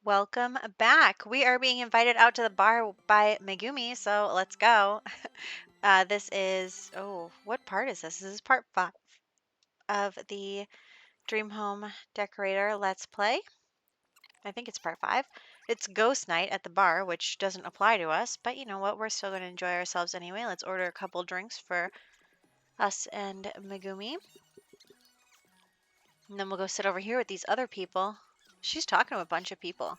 Welcome back. We are being invited out to the bar by Megumi, so let's go. This is, oh, what part is this? This is part 5 of the Dream Home Decorator Let's Play. I think it's part 5. It's Ghost Night at the bar, which doesn't apply to us, but you know what? We're still going to enjoy ourselves anyway. Let's order a couple drinks for us and Megumi. And then we'll go sit over here with these other people. She's talking to a bunch of people.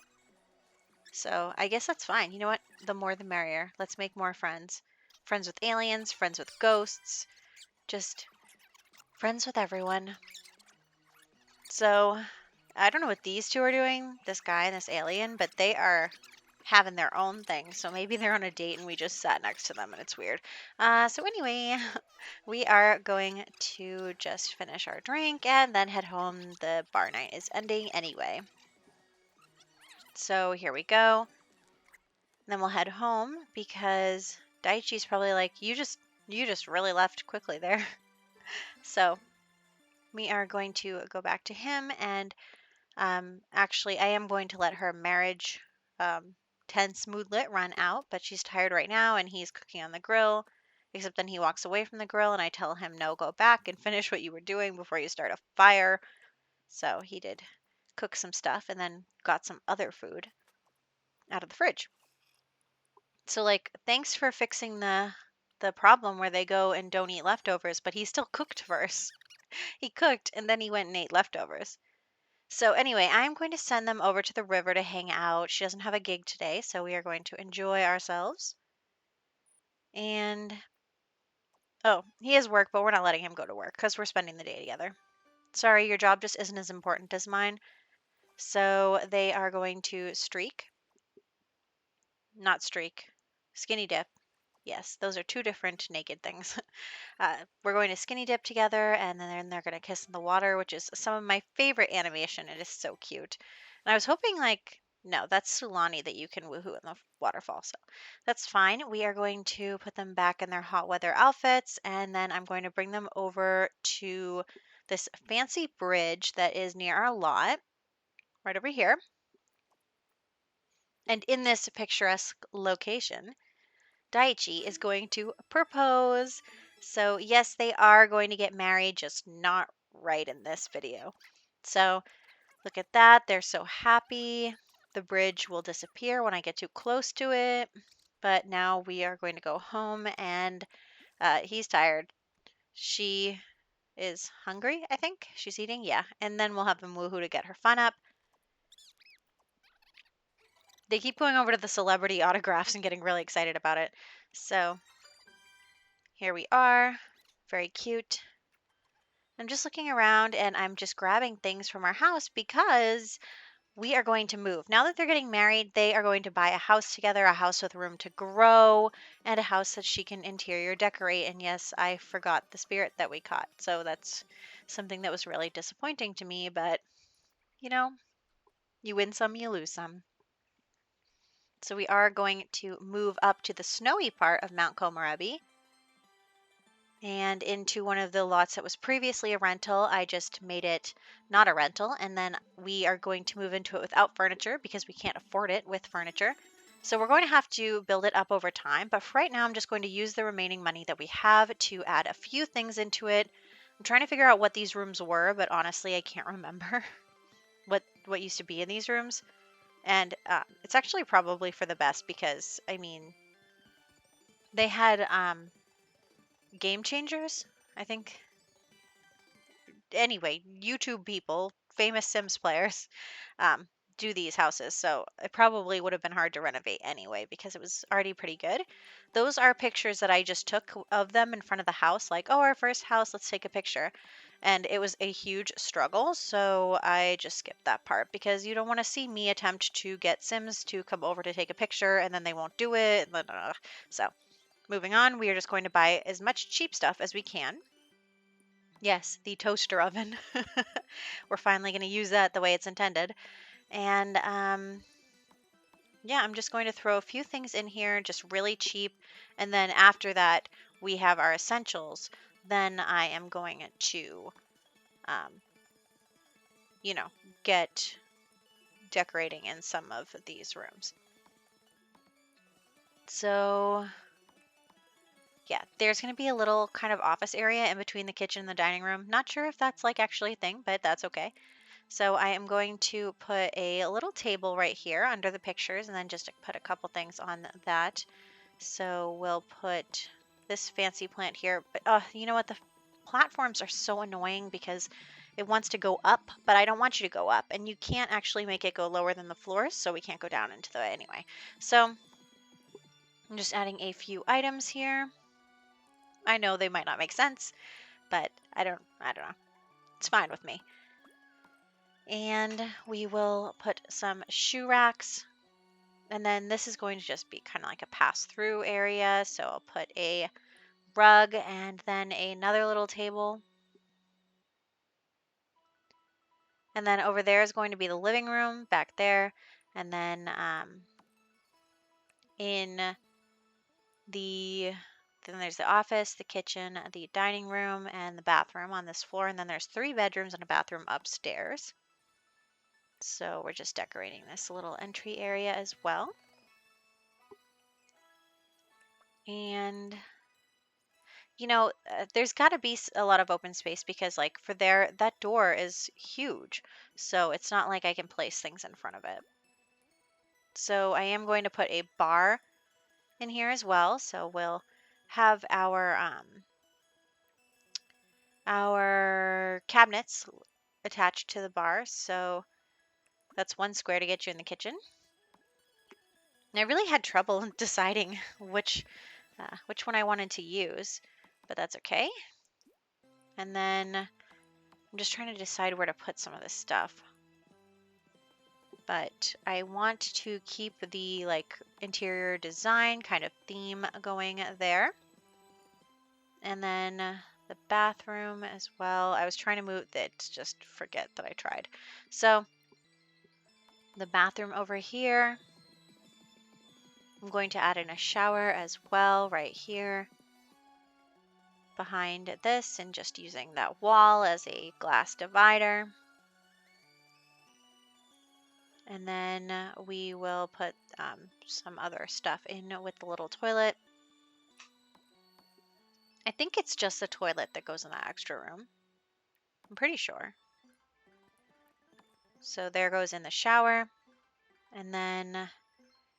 So I guess that's fine. You know what? The more the merrier. Let's make more friends. Friends with aliens, friends with ghosts, just friends with everyone. So I don't know what these two are doing, this guy and this alien, but they are having their own thing. So maybe they're on a date and we just sat next to them and it's weird. So anyway, we are going to just finish our drink and then head home. The bar night is ending anyway. So here we go. Then we'll head home because Daichi's probably like, you just really left quickly there. So we are going to go back to him and actually I am going to let her marriage 10 smooth lit run out, but she's tired right now and he's cooking on the grill. Except then he walks away from the grill and I tell him, no, go back and finish what you were doing before you start a fire. So he did cook some stuff and then got some other food out of the fridge. So like, thanks for fixing the problem where they go and don't eat leftovers, but he still cooked first. He cooked and then he went and ate leftovers. So anyway, I'm going to send them over to the river to hang out. She doesn't have a gig today, so we are going to enjoy ourselves. And oh, he has work, but we're not letting him go to work because we're spending the day together. Sorry, your job just isn't as important as mine. So they are going to streak, not streak, skinny dip. Yes, those are two different naked things. We're going to skinny dip together, and then they're going to kiss in the water, which is some of my favorite animation. It is so cute. And I was hoping, like, no, that's Sulani that you can woohoo in the waterfall, so that's fine. We are going to put them back in their hot weather outfits, and then I'm going to bring them over to this fancy bridge that is near our lot, right over here. And in this picturesque location, Daichi is going to propose. So, yes, they are going to get married, just not right in this video. So, look at that. They're so happy. The bridge will disappear when I get too close to it. But now we are going to go home, and he's tired. She is hungry, I think. She's eating, yeah. And then we'll have them woohoo to get her fun up. They keep going over to the celebrity autographs and getting really excited about it. So, here we are. Very cute. I'm just looking around and I'm just grabbing things from our house because we are going to move. Now that they're getting married, they are going to buy a house together, a house with room to grow, and a house that she can interior decorate. And yes, I forgot the spirit that we caught. So that's something that was really disappointing to me, but you know, you win some, you lose some. So we are going to move up to the snowy part of Mount Komorebi and into one of the lots that was previously a rental. I just made it not a rental, and then we are going to move into it without furniture because we can't afford it with furniture. So we're going to have to build it up over time, but for right now I'm just going to use the remaining money that we have to add a few things into it. I'm trying to figure out what these rooms were, but honestly I can't remember what used to be in these rooms. And it's actually probably for the best because, I mean, they had game changers, I think. Anyway, YouTube people, famous Sims players, um, do these houses. So it probably would have been hard to renovate anyway because it was already pretty good. Those are pictures that I just took of them in front of the house, like, oh, our first house, let's take a picture. And it was a huge struggle, so I just skipped that part because you don't want to see me attempt to get Sims to come over to take a picture and then they won't do it. So moving on, we are just going to buy as much cheap stuff as we can. Yes, the toaster oven. We're finally going to use that the way it's intended. And yeah, I'm just going to throw a few things in here, just really cheap. And then after that, we have our essentials. Then I am going to, um, you know, get decorating in some of these rooms. So yeah, there's going to be a little kind of office area in between the kitchen and the dining room. Not sure if that's like actually a thing, but that's okay. So I am going to put a little table right here under the pictures and then just put a couple things on that. So we'll put this fancy plant here. But you know what? The platforms are so annoying because it wants to go up, but I don't want you to go up. And you can't actually make it go lower than the floors, so we can't go down into the anyway. So I'm just adding a few items here. I know they might not make sense, but I don't know. It's fine with me. And we will put some shoe racks. And then this is going to just be kind of like a pass-through area. So I'll put a rug and then another little table. And then over there is going to be the living room back there. And then then there's the office, the kitchen, the dining room, and the bathroom on this floor. And then there's 3 bedrooms and a bathroom upstairs. So we're just decorating this little entry area as well. And there's got to be a lot of open space because like for there, that door is huge. So it's not like I can place things in front of it. So I am going to put a bar in here as well. So we'll have our cabinets attached to the bar. So that's 1 square to get you in the kitchen. And I really had trouble deciding which one I wanted to use, but that's okay. And then I'm just trying to decide where to put some of this stuff. But I want to keep the like interior design kind of theme going there. And then the bathroom as well. I was trying to move it, just forget that I tried. So the bathroom over here. I'm going to add in a shower as well right here behind this and just using that wall as a glass divider. And then we will put some other stuff in with the little toilet. I think it's just the toilet that goes in that extra room. I'm pretty sure. So there goes in the shower. And then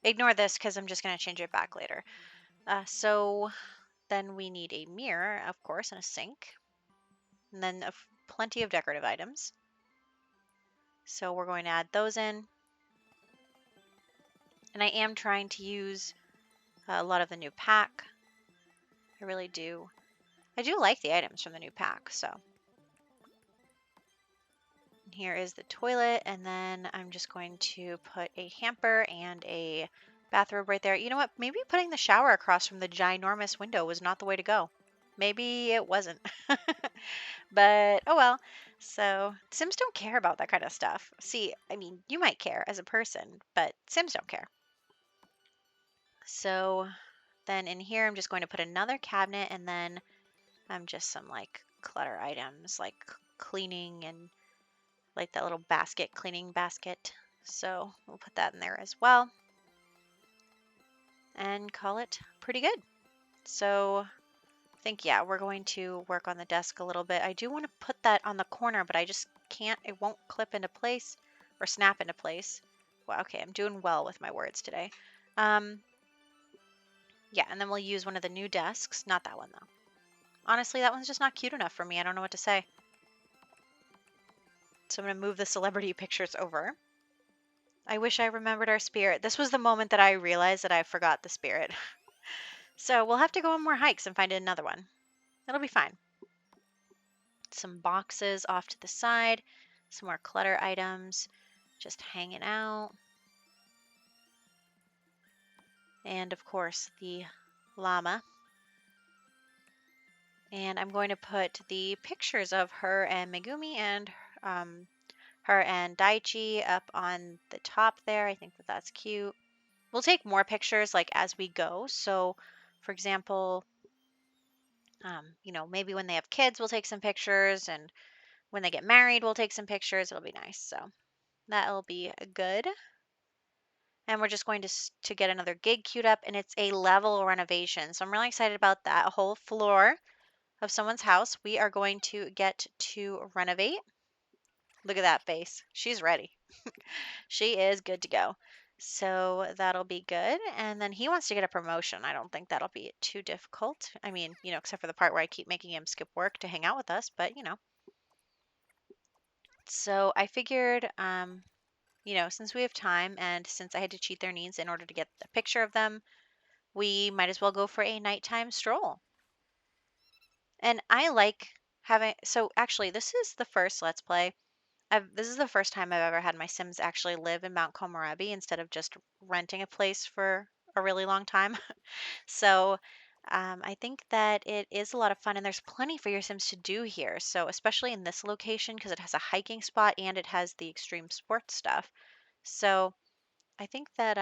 ignore this because I'm just going to change it back later. So then we need a mirror, of course, and a sink. And then plenty of decorative items. So we're going to add those in. And I am trying to use a lot of the new pack. I really do. I do like the items from the new pack, so. Here is the toilet, and then I'm just going to put a hamper and a bathrobe right there. You know what? Maybe putting the shower across from the ginormous window was not the way to go. Maybe it wasn't. But, oh well. So, Sims don't care about that kind of stuff. See, I mean, you might care as a person, but Sims don't care. So, then in here, I'm just going to put another cabinet, and then just some, like, clutter items, like cleaning and like that little basket, cleaning basket. So we'll put that in there as well and call it pretty good. So I think, yeah, we're going to work on the desk a little bit. I do want to put that on the corner, but I just can't. It won't clip into place or snap into place. Well, okay, I'm doing well with my words today. Yeah, and then we'll use one of the new desks. Not that one, though. Honestly, that one's just not cute enough for me. I don't know what to say. So I'm going to move the celebrity pictures over. I wish I remembered our spirit. This was the moment that I realized that I forgot the spirit. So we'll have to go on more hikes and find another one. It'll be fine. Some boxes off to the side. Some more clutter items just hanging out. And of course the llama. And I'm going to put the pictures of her and Megumi and her and Daichi up on the top there. I think that that's cute. We'll take more pictures like as we go. So for example, maybe when they have kids, we'll take some pictures, and when they get married, we'll take some pictures. It'll be nice. So That'll be good. And we're just going to get another gig queued up, and it's a level renovation. So I'm really excited about that. A whole floor of someone's house we are going to get to renovate. Look at that face. She's ready. She is good to go. So that'll be good. And then he wants to get a promotion. I don't think that'll be too difficult. I mean, except for the part where I keep making him skip work to hang out with us, but. So I figured, since we have time and since I had to cheat their needs in order to get a picture of them, we might as well go for a nighttime stroll. And I like so actually, this is the first Let's Play. This is the first time I've ever had my Sims actually live in Mount Komorebi instead of just renting a place for a really long time. So I think that it is a lot of fun, and there's plenty for your Sims to do here. So especially in this location because it has a hiking spot and it has the extreme sports stuff. So I think that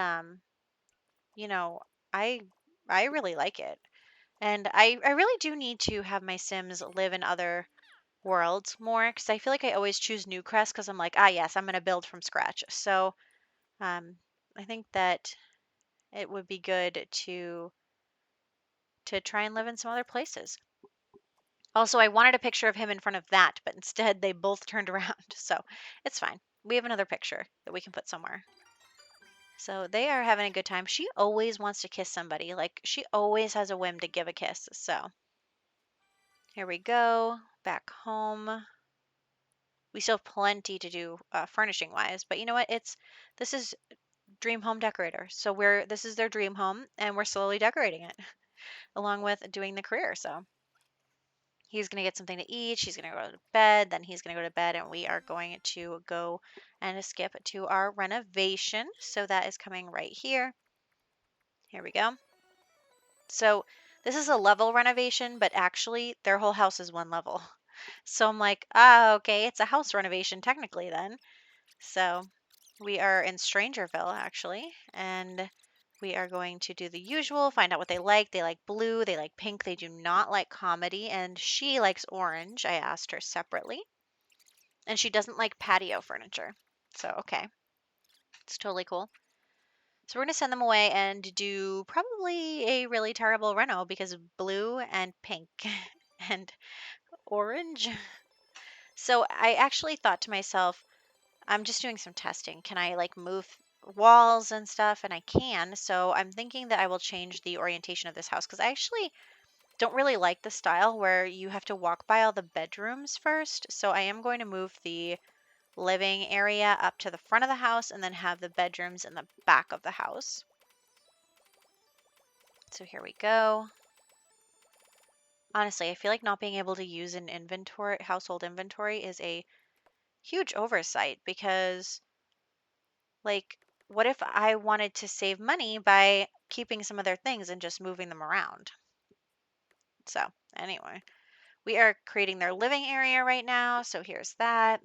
you know, I I really like it. And I really do need to have my Sims live in other worlds more because I feel like I always choose Newcrest because I'm like, yes, I'm going to build from scratch. So um, I think that it would be good to try and live in some other places. Also, I wanted a picture of him in front of that, but instead they both turned around. So it's fine. We have another picture that we can put somewhere. So they are having a good time. She always wants to kiss somebody. Like she always has a whim to give a kiss. So here we go. Back home. We still have plenty to do furnishing wise, but you know what? This is Dream Home Decorator. So this is their dream home and we're slowly decorating it along with doing the career. So he's going to get something to eat, she's going to go to bed, then he's going to go to bed, and we are going to go and skip to our renovation. So that is coming right here. Here we go. So this is a level renovation, but actually their whole house is one level. So I'm like, okay, it's a house renovation technically then. So we are in Strangerville actually, and we are going to do the usual, find out what they like. They like blue, they like pink, they do not like comedy, and she likes orange. I asked her separately. And she doesn't like patio furniture. So, okay. It's totally cool. So we're going to send them away and do probably a really terrible reno because blue and pink and orange. So I actually thought to myself, I'm just doing some testing. Can I like move walls and stuff? And I can. So I'm thinking that I will change the orientation of this house because I actually don't really like the style where you have to walk by all the bedrooms first. So I am going to move the living area up to the front of the house and then have the bedrooms in the back of the house. So here we go. Honestly, I feel like not being able to use an household inventory is a huge oversight because like, what if I wanted to save money by keeping some of their things and just moving them around? So, anyway, we are creating their living area right now. So, here's that.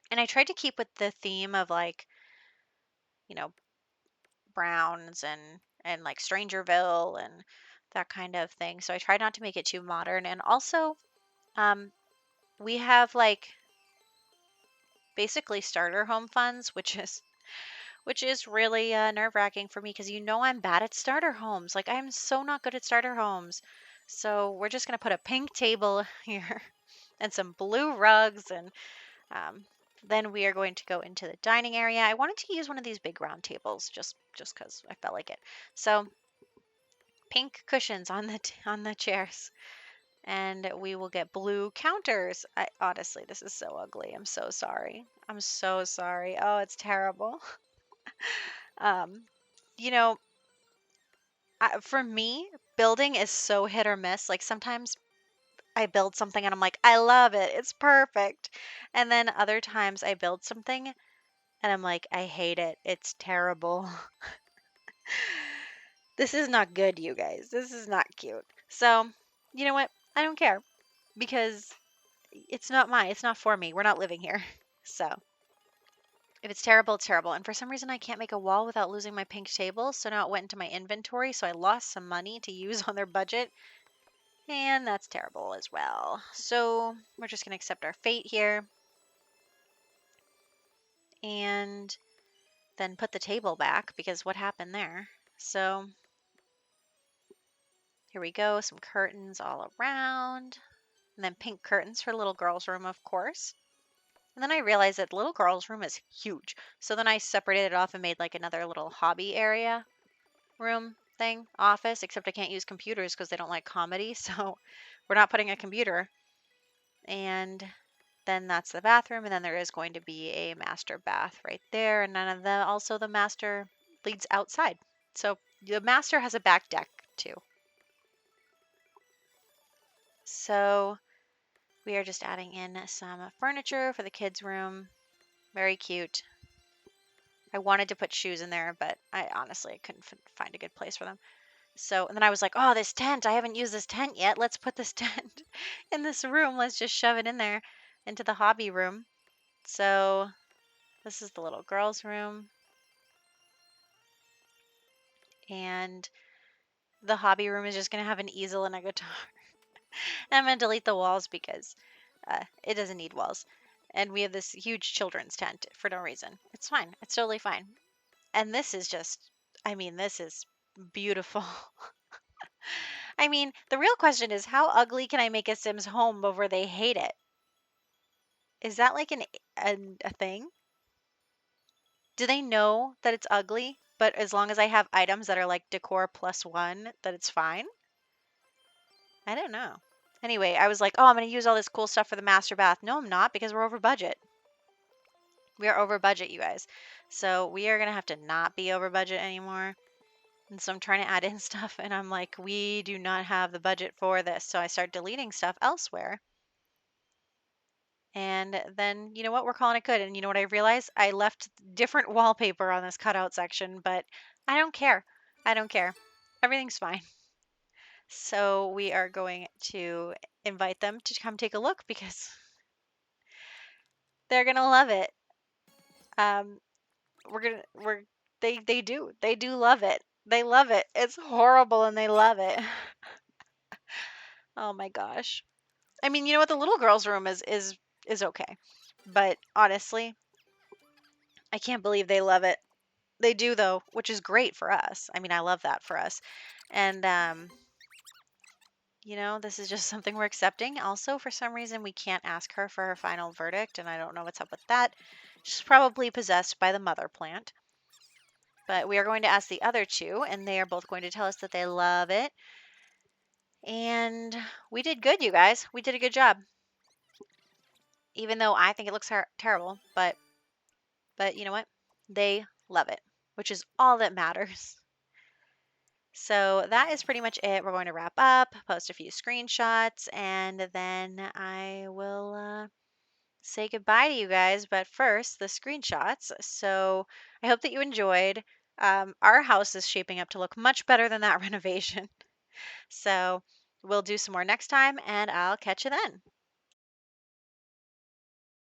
And I tried to keep with the theme of like, you know, Browns and like Strangerville and that kind of thing. So, I tried not to make it too modern. And also, um, we have like basically starter home funds, which is really nerve-wracking for me because I'm bad at starter homes. Like I'm so not good at starter homes. So we're just gonna put a pink table here and some blue rugs, and um, then we are going to go into the dining area. I wanted to use one of these big round tables just because I felt like it. So pink cushions on the chairs, and we will get blue counters. Honestly, this is so ugly. I'm so sorry. I'm so sorry. Oh, it's terrible. Um, you know, for me, building is so hit or miss. Like sometimes I build something and I'm like, I love it. It's perfect. And then other times I build something and I'm like, I hate it. It's terrible. This is not good, you guys. This is not cute. So, you know what? I don't care because it's not for me. We're not living here. So, if it's terrible, it's terrible. And for some reason, I can't make a wall without losing my pink table. So now it went into my inventory. So I lost some money to use on their budget. And that's terrible as well. So we're just going to accept our fate here. and then put the table back because what happened there? So here we go, some curtains all around, and then pink curtains for little girl's room, of course. And then I realized that little girl's room is huge. So then I separated it off and made like another little hobby area room thing, office, except I can't use computers because they don't like comedy. So we're not putting a computer. And then that's the bathroom. And then there is going to be a master bath right there. And none of the, also the master leads outside. So the master has a back deck too. So we are just adding in some furniture for the kids' room. Very cute. I wanted to put shoes in there, but I honestly couldn't find a good place for them. So, and then I was like, oh, this tent, I haven't used this tent yet. Let's put this tent in this room. Let's just shove it in there into the hobby room. So, this is the little girl's room. And the hobby room is just going to have an easel and a guitar. And I'm going to delete the walls because it doesn't need walls. And we have this huge children's tent for no reason. It's fine. It's totally fine. And this is just, I mean, this is beautiful. I mean, the real question is how ugly can I make a Sims home before they hate it? Is that like a thing? Do they know that it's ugly, but as long as I have items that are like decor +1, that it's fine? I don't know. Anyway, I was like, oh, I'm going to use all this cool stuff for the master bath. No, I'm not because we're over budget. We are over budget, you guys. So we are going to have to not be over budget anymore. And so I'm trying to add in stuff and I'm like, we do not have the budget for this. So I start deleting stuff elsewhere. And then, you know what? We're calling it good. And you know what I realized? I left different wallpaper on this cutout section, but I don't care. I don't care. Everything's fine. So we are going to invite them to come take a look because they're gonna love it. Um, they do love it. They love it. It's horrible and they love it. Oh my gosh. I mean, you know what? The little girl's room is okay, but honestly, I can't believe they love it. They do though, which is great for us. I mean, I love that for us. And you know, this is just something we're accepting. Also, for some reason, we can't ask her for her final verdict, and I don't know what's up with that. She's probably possessed by the mother plant. But we are going to ask the other two, and they are both going to tell us that they love it. And we did good, you guys. We did a good job. Even though I think it looks terrible, but you know what? They love it, which is all that matters. So that is pretty much it. We're going to wrap up, post a few screenshots, and then I will say goodbye to you guys. But first, the screenshots. So I hope that you enjoyed. Our house is shaping up to look much better than that renovation. So we'll do some more next time, and I'll catch you then.